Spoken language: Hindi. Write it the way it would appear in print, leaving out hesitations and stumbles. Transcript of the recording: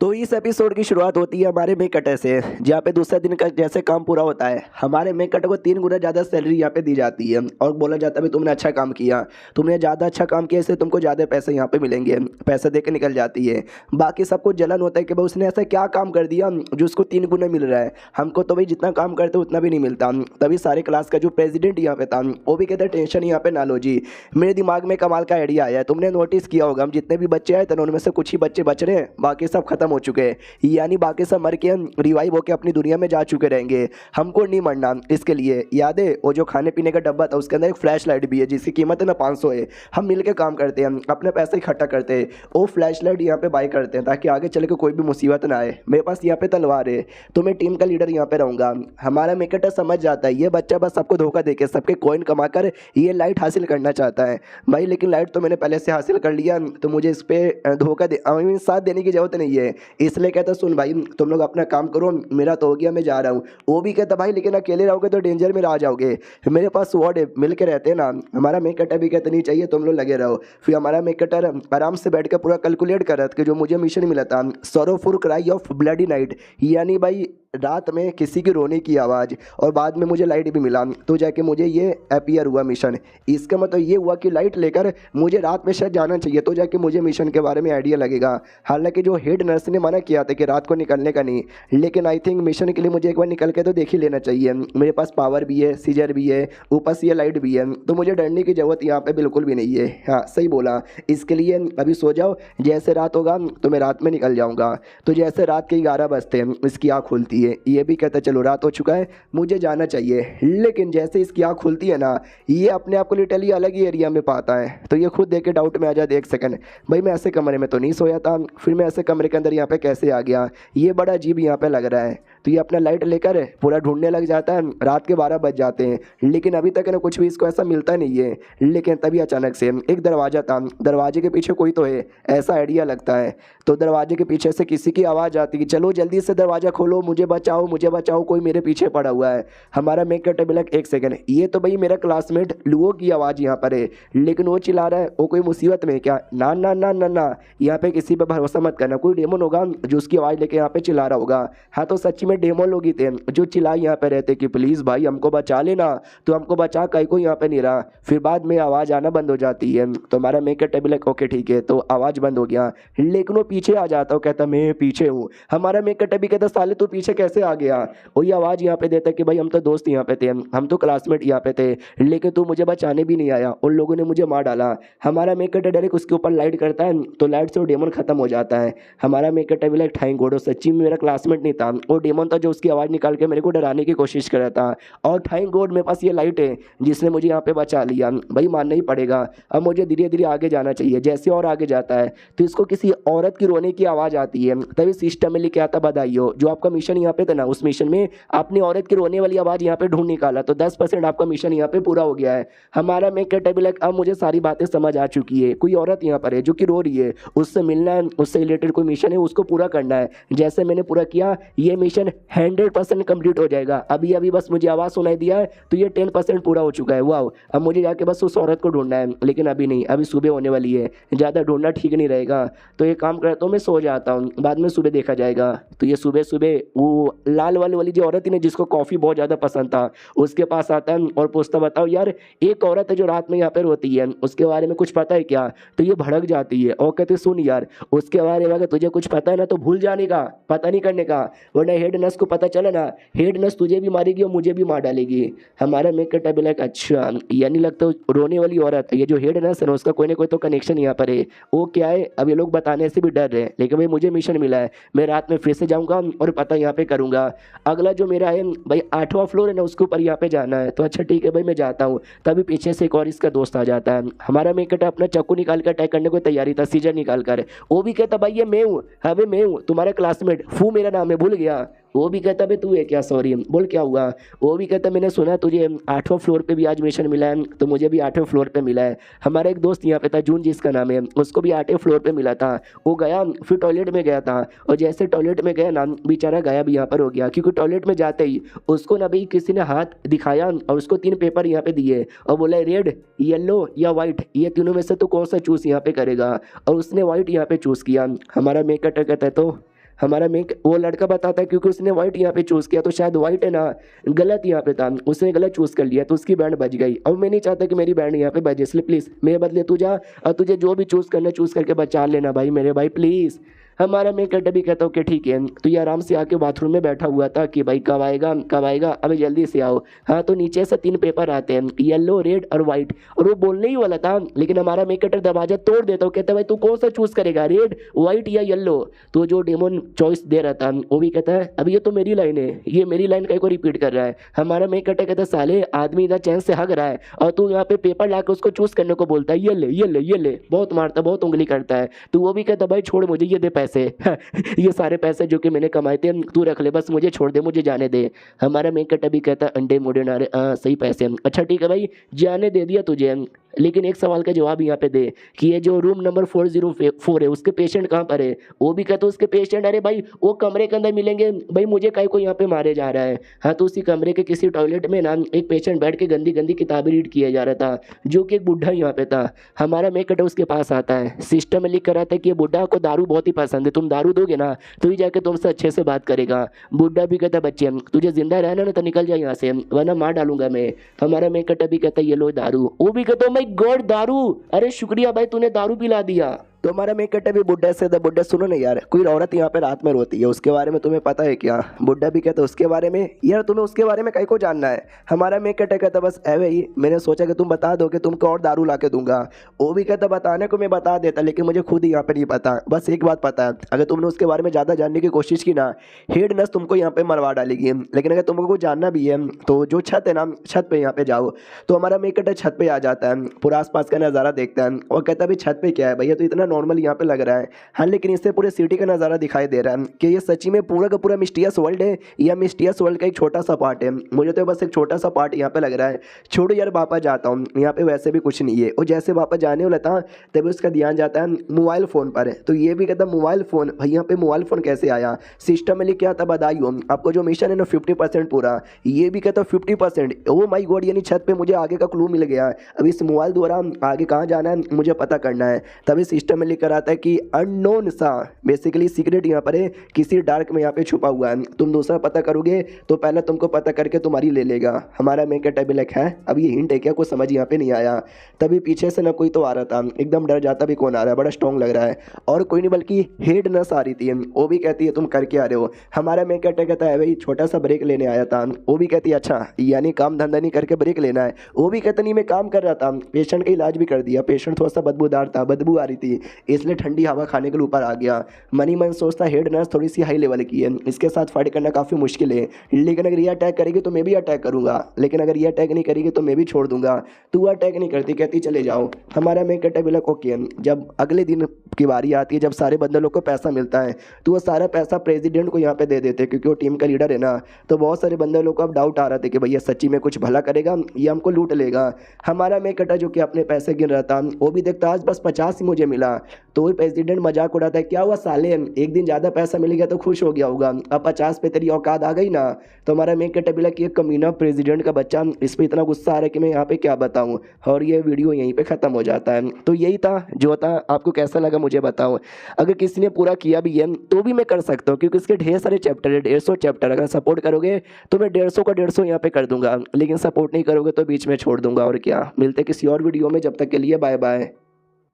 तो इस एपिसोड की शुरुआत होती है हमारे मेक कटर से, जहाँ पे दूसरे दिन का जैसे काम पूरा होता है हमारे मेक कटर को 3 गुना ज़्यादा सैलरी यहाँ पे दी जाती है और बोला जाता है भी तुमने अच्छा काम किया, तुमने ज़्यादा अच्छा काम किया इसलिए तुमको ज़्यादा पैसे यहाँ पे मिलेंगे। पैसे दे के निकल जाती है। बाकी सबको जलन होता है कि भाई उसने ऐसा क्या काम कर दिया जो उसको 3 गुना मिल रहा है, हमको तो भाई जितना काम करते उतना भी नहीं मिलता। तभी सारे क्लास का जो प्रेसिडेंट यहाँ पे था वो भी कहता है टेंशन यहाँ पे ना लो जी, मेरे दिमाग में कमाल का आइडिया आया है। तुमने नोटिस किया होगा हम जितने भी बच्चे आए थे उनमें से कुछ ही बच्चे बच रहे हैं, बाकी सब खत्म हो चुके हैं, यानी बाकी सब मर के रिवाइव होकर अपनी दुनिया में जा चुके रहेंगे। हमको नहीं मरना, इसके लिए याद है वो जो खाने पीने का डब्बा था उसके अंदर एक फ्लैश लाइट भी है जिसकी कीमत है ना 500 है। हम मिलकर काम करते हैं, अपने पैसे इकट्ठा करते हैं, वो फ्लैश लाइट यहाँ पे बाय करते हैं ताकि आगे चल के कोई भी मुसीबत ना आए। मेरे पास यहाँ पे तलवार है तो मैं टीम का लीडर यहाँ पे रहूँगा। हमारा मेकेटर समझ जाता है ये बच्चा बस सबको धोखा देके सबके कॉइन कमा कर ये लाइट हासिल करना चाहता है भाई, लेकिन लाइट तो मैंने पहले से हासिल कर लिया तो मुझे इस पर धोखा दे साथ देने की जरूरत नहीं है। इसलिए कहता सुन भाई तुम लोग अपना काम करो, मेरा तो हो गया मैं जा रहा हूँ। वो भी कहता भाई लेकिन अकेले रहोगे तो डेंजर में आ जाओगे, मेरे पास स्वॉर्ड है मिल के रहते हैं ना। हमारा मेक कटर भी कहता नहीं चाहिए तुम लोग लगे रहो। फिर हमारा मेक कटर आराम से बैठ कर पूरा कैलकुलेट कर रहा था कि जो मुझे मिशन मिला था सोरोफुर क्राई ऑफ ब्लडी नाइट, यानी भाई रात में किसी की रोने की आवाज़, और बाद में मुझे लाइट भी मिला तो जाके मुझे ये अपीयर हुआ मिशन। इसका मतलब ये हुआ कि लाइट लेकर मुझे रात में शायद जाना चाहिए तो जाके मुझे मिशन के बारे में आइडिया लगेगा। हालांकि जो हेड नर्स ने मना किया था कि रात को निकलने का नहीं, लेकिन आई थिंक मिशन के लिए मुझे एक बार निकल के तो देख ही लेना चाहिए। मेरे पास पावर भी है, सीजर भी है, ऊपर से ये लाइट भी है, तो मुझे डरने की ज़रूरत यहाँ पे बिल्कुल भी नहीं है। हाँ सही बोला। इसके लिए अभी सो जाओ, जैसे रात होगा तो मैं रात में निकल जाऊँगा। तो जैसे रात के 11 बजते हैं इसकी आँख खुलती है, ये भी कहता है चलो रात हो चुका है मुझे जाना चाहिए। लेकिन जैसे इसकी आँख खुलती है ना ये अपने आप को लिटरली अलग ही एरिया में पाता है, तो ये खुद देख के डाउट में आ जाता है एक सेकंड, भाई मैं ऐसे कमरे में तो नहीं सोया था, फिर मैं ऐसे कमरे के अंदर यहाँ पे कैसे आ गया, ये बड़ा अजीब यहाँ पे लग रहा है। तो ये अपना लाइट लेकर पूरा ढूंढने लग जाता है। रात के 12 बज जाते हैं लेकिन अभी तक ना कुछ भी इसको ऐसा मिलता नहीं है। लेकिन तभी अचानक से एक दरवाज़ा था, दरवाजे के पीछे कोई तो है ऐसा आइडिया लगता है। तो दरवाजे के पीछे से किसी की आवाज़ आती है, चलो जल्दी से दरवाज़ा खोलो, मुझे बचाओ मुझे बचाओ, कोई मेरे पीछे पड़ा हुआ है। हमारा मेक कटर भी एक सेकंड, ये तो भाई मेरा क्लासमेट लुओ की आवाज़ यहाँ पर है, लेकिन वो चिल्ला रहा है वो कोई मुसीबत में है क्या? ना ना ना ना ना, यहाँ पे किसी पर भरोसा मत करना, कोई डेमन होगा जो उसकी आवाज़ लेके यहाँ पे चिल्ला रहा होगा। हाँ तो सच्ची में डेमन लोग ही थे जो चिल्लाए यहाँ पे रहते कि प्लीज़ भाई हमको बचा लेना, तो हमको बचा कहीं को यहाँ पे नहीं रहा। फिर बाद में आवाज़ आना बंद हो जाती है तो हमारा मेक कटर भी ओके ठीक है, तो आवाज़ बंद हो गया। लेकिन वो पीछे आ जाता है, कहता मैं पीछे हूँ। हमारा मेक कटर भी कहता साले तू पीछे कैसे आ गया? वही आवाज़ यहाँ पे देता कि भाई हम तो दोस्त यहाँ पे थे, हम तो क्लासमेट यहाँ पे थे, लेकिन तू मुझे बचाने भी नहीं आया, उन लोगों ने मुझे मार डाला। हमारा मेक कटर डायरेक्ट उसके ऊपर लाइट करता है तो लाइट से वो डेमन खत्म हो जाता है। हमारा मेक कटर भी लाइक थैंक गॉड सच्ची में मेरा क्लासमेट नहीं था, वो डेमन था जो उसकी आवाज़ निकाल के मेरे को डराने की कोशिश कर रहा था। और थैंक गॉड मेरे पास ये लाइट है जिसने मुझे यहाँ पे बचा लिया। भाई मानना ही पड़ेगा, अब मुझे धीरे धीरे आगे जाना चाहिए। जैसे और आगे जाता है तो इसको किसी औरत की रोने की आवाज़ आती है, तभी सिस्टम में लिखे आता बधाई हो, जो आपका मिशन यहाँ पे था ना उस मिशन में आपने औरत की रोने वाली आवाज़ यहाँ पे ढूंढ निकाला, तो 10% आपका मिशन यहाँ पे पूरा हो गया है। हमारा मेक कटर भी अब मुझे सारी बातें समझ आ चुकी है, कोई औरत यहाँ पर है जो कि रो रही है, उससे मिलना है, उससे रिलेटेड कोई मिशन है उसको पूरा करना है। जैसे मैंने पूरा किया ये मिशन 100% कंप्लीट हो जाएगा। अभी अभी बस मुझे आवाज़ सुनाई दिया है तो ये 10% पूरा हो चुका है। वाह, अब मुझे जाके बस उस औरत को ढूंढना है, लेकिन अभी नहीं, अभी सुबह होने वाली है, ज़्यादा ढूंढना ठीक नहीं रहेगा। तो ये काम करता हूँ मैं सो जाता हूँ, बाद में सुबह देखा जाएगा। तो ये सुबह सुबह वो लाल वाली जो औरत थी ना जिसको कॉफ़ी बहुत ज़्यादा पसंद था उसके पास आता है और पूछता बताओ यार एक औरत है जो रात में यहाँ पे रोती है उसके बारे में कुछ पता है क्या? तो ये भड़क जाती है और कहती सुन यार उसके बारे में अगर तुझे कुछ पता है ना तो भूल जाने का, पता नहीं करने का, वरना हेड नर्स को पता चला ना हेड नर्स तुझे भी मारेगी और मुझे भी मार डालेगी। हमारा मेक कटर भी लाइक अच्छा, यानी लगता है रोने वाली औरत ये जो हेड नर्स है ना उसका कोई ना कोई तो कनेक्शन यहाँ पर है। वो क्या है अब ये लोग बताने से भी डर रहे हैं, लेकिन भाई मुझे मिशन मिला है, मैं रात में फिर से जाऊँगा और पता यहाँ पे करूँगा। अगला जो मेरा है भाई 8वां फ्लोर है ना उसके ऊपर यहाँ पे जाना है। तो अच्छा ठीक है भाई मैं जाता हूँ। तभी पीछे से एक और इसका दोस्त आ जाता है। हमारा मेक कटर अपना चाकू निकाल कर अटैक करने को तैयारी था, सीजर निकाल कर। वो भी कहता भाई ये मैं हूँ, हाँ भाई मैं हूँ तुम्हारा क्लासमेट, फू मेरा नाम है, भूल गया? वो भी कहता भाई तू है क्या? सॉरी बोल क्या हुआ? वो भी कहता मैंने सुना तुझे 8वां फ्लोर पे भी आज मिशन मिला है, तो मुझे भी 8वें फ्लोर पे मिला है। हमारा एक दोस्त यहाँ पे था जून जिसका नाम है, उसको भी 8वें फ्लोर पे मिला था। वो गया फिर टॉयलेट में गया था और जैसे टॉयलेट में गया ना बेचारा गायब यहाँ पर हो गया, क्योंकि टॉयलेट में जाते ही उसको ना भाई किसी ने हाथ दिखाया और उसको 3 पेपर यहाँ पे दिए और बोला रेड येलो या व्हाइट ये तीनों में से तो कौन सा चूज यहाँ पे करेगा, और उसने व्हाइट यहाँ पे चूज़ किया। हमारा मेक कटर कहता है तो हमारा मेक वो लड़का बताता है क्योंकि उसने वाइट यहाँ पे चूज़ किया, तो शायद वाइट है ना गलत यहाँ पे था, उसने गलत चूज़ कर लिया तो उसकी बैंड बज गई। अब मैं नहीं चाहता कि मेरी बैंड यहाँ पे बजे, इसलिए प्लीज़ मेरे बदले तू जा और तुझे जो भी चूज़ करना चूज़ करके बचा लेना भाई, मेरे भाई प्लीज़। हमारा मेक कट भी कहता हूँ कि ठीक है। तो ये आराम से आके बाथरूम में बैठा हुआ था कि भाई कब आएगा कब आएगा, अभी जल्दी से आओ। हाँ तो नीचे से 3 पेपर आते हैं, येलो रेड और वाइट, और वो बोलने ही वाला था लेकिन हमारा मेक कटर दरवाजा तोड़ देता हूँ, कहता है भाई तू कौन सा चूज करेगा, रेड व्हाइट या येलो। तो जो डेमोन चॉइस दे रहा था वो भी कहता है अभी ये तो मेरी लाइन है, ये मेरी लाइन कहीं को रिपीट कर रहा है। हमारा मेक कटर कहता है साले आदमी इधर चैन से हग रहा है और तू यहाँ पे पेपर लाकर उसको चूज करने को बोलता है, ये ले ये ले ये ले, बहुत मारता बहुत उंगली करता है। तो वो भी कहता भाई छोड़ मुझे, ये दे पैसे ये सारे पैसे जो कि मैंने कमाए थे तू रख ले, बस मुझे छोड़ दे, मुझे जाने दे। हमारा मेक कट अभी कहता अंडे मुंडे नारे, सही पैसे हैं, अच्छा ठीक है भाई जाने दे दिया तुझे, लेकिन एक सवाल का जवाब यहाँ पे दे कि ये जो रूम नंबर 404 है उसके पेशेंट कहाँ पर है। वो भी कहते उसके पेशेंट अरे भाई वो कमरे के अंदर मिलेंगे, भाई मुझे काहे को यहाँ पे मारे जा रहा है। हाँ तो उसी कमरे के किसी टॉयलेट में ना एक पेशेंट बैठ के गंदी गंदी किताबें रीड किया जा रहा था, जो कि एक बुढ़ा यहाँ पे था। हमारा मेक कट उसके पास आता है, सिस्टम में लिख कर आता है कि ये बुढ़ा को दारू बहुत ही पसंद है, तुम दारू दोगे ना तो ही जाके तुमसे अच्छे से बात करेगा। बुढ़ा भी कहता बच्चे तुझे जिंदा रहना ना तो निकल जाए यहाँ से वरना मार डालूंगा मैं। हमारा मेक कट भी कहता है ये लो दारू, वो भी कहता माय गॉड दारू, अरे शुक्रिया भाई तूने दारू पिला दिया। तो हमारा मेक कट भी बुड्ढे से बुड्ढे सुनो ना यार, कोई औरत यहाँ पे रात में रोती है उसके बारे में तुम्हें पता है क्या। बुड्ढा भी कहता है उसके बारे में, यार तुम्हें उसके बारे में कहीं को जानना है। हमारा मेक कट कहता बस एवे ही मैंने सोचा कि तुम बता दो कि तुमको और दारू ला के दूंगा। वो भी कहता बताने को मैं बता देता लेकिन मुझे खुद ही यहाँ पे नहीं पता, बस एक बात पता है अगर तुमने उसके बारे में ज़्यादा जानने की कोशिश की ना हेड नस तुमको यहाँ पे मरवा डालेगी। लेकिन अगर तुमको कुछ जानना भी है तो जो छत है ना छत पे यहाँ पे जाओ। तो हमारा मेक कट छत पे आ जाता है, पूरा आसपास का नज़ारा देखता है और कहता है भाई छत पे क्या है भैया, तो इतना नॉर्मल यहाँ पे लग रहा है। हाँ लेकिन इससे पूरे सिटी का नज़ारा दिखाई दे रहा है कि ये सच्ची में पूरा का पूरा मिस्टीरियस वर्ल्ड है या मिस्टीरियस वर्ल्ड का एक छोटा सा पार्ट है। मुझे तो बस एक छोटा सा पार्ट यहाँ पे लग रहा है। छोड़ो यार वापस जाता हूँ, यहाँ पे वैसे भी कुछ नहीं है। और जैसे वापस जाने वाला था तभी उसका ध्यान जाता है मोबाइल फ़ोन पर। तो ये भी कहता मोबाइल फ़ोन, भाई यहाँ पे मोबाइल फ़ोन कैसे आया, सिस्टम में लिख के आता बधाई आपको जो मिशन है ना 50% पूरा। ये भी कहता 50%, ओ माई गॉड, यानी छत पे मुझे आगे का क्लू मिल गया। अब इस मोबाइल द्वारा आगे कहाँ जाना है मुझे पता करना है। तभी सिस्टम में लिख कर आता है कि अननोन सा, बेसिकली सीक्रेट यहाँ पर है, किसी डार्क में यहाँ पे छुपा हुआ है। तुम दूसरा पता करोगे तो पहले तुमको पता करके तुम्हारी ले लेगा। हमारा मेक टेबल है। अब ये हिंट है क्या, कुछ समझ यहाँ पे नहीं आया। तभी पीछे से ना कोई तो आ रहा था, एकदम डर जाता भी कौन आ रहा है, बड़ा स्ट्रॉन्ग लग रहा है। और कोई नहीं बल्कि हेड नर्स आ रही थी, वो भी कहती है तुम करके आ रहे हो। हमारा मेक कहता है भाई छोटा सा ब्रेक लेने आया था। वो भी कहती है अच्छा यानी काम धंधा नहीं करके ब्रेक लेना है। वो भी कहता नहीं मैं काम कर रहा था, पेशेंट का इलाज भी कर दिया, पेशेंट थोड़ा सा बदबूदार था, बदबू आ रही थी इसलिए ठंडी हवा खाने के लिए ऊपर आ गया। मनी मन सोचता हेड नर्स थोड़ी सी हाई लेवल की है, इसके साथ फाइट करना काफ़ी मुश्किल है, लेकिन अगर ये अटैक करेगी तो मैं भी अटैक करूंगा, लेकिन अगर ये अटैक नहीं करेगी तो मैं भी छोड़ दूंगा। तू अटैक नहीं करती, कहती चले जाओ। हमारा मेक टेबल ओके। जब अगले दिन की बारी आती है, जब सारे बंदे लोग को पैसा मिलता है तो वो सारा पैसा प्रेसिडेंट को यहाँ पे दे देते क्योंकि वो टीम का लीडर है ना। तो बहुत सारे बंदे लोग को अब डाउट आ रहा था कि भैया सच्ची में कुछ भला करेगा या हमको लूट लेगा। हमारा मेक जो कि अपने पैसे गिन रहा था वो भी देखता आज बस 50 ही मुझे मिला। तो वही प्रेसिडेंट मजाक उड़ाता है क्या हुआ साले, एक दिन ज़्यादा पैसा मिल गया तो खुश हो गया होगा, अब 50 पे तेरी औकात आ गई ना। तो हमारा मेक टेबल कि एक कमीना प्रेसिडेंट का बच्चा, इस पर इतना गुस्सा आ रहा है कि मैं यहाँ पे क्या बताऊँ। और ये वीडियो यहीं पे ख़त्म हो जाता है। तो यही था जो था, आपको कैसा लगा मुझे बताओ। अगर किसी ने पूरा किया भी है तो भी मैं कर सकता हूँ क्योंकि इसके ढेर सारे चैप्टर है, 150 चैप्टर। अगर सपोर्ट करोगे तो मैं 150 का 150 यहाँ पे कर दूंगा, लेकिन सपोर्ट नहीं करोगे तो बीच में छोड़ दूंगा। और क्या, मिलते किसी और वीडियो में, जब तक के लिए बाय बाय।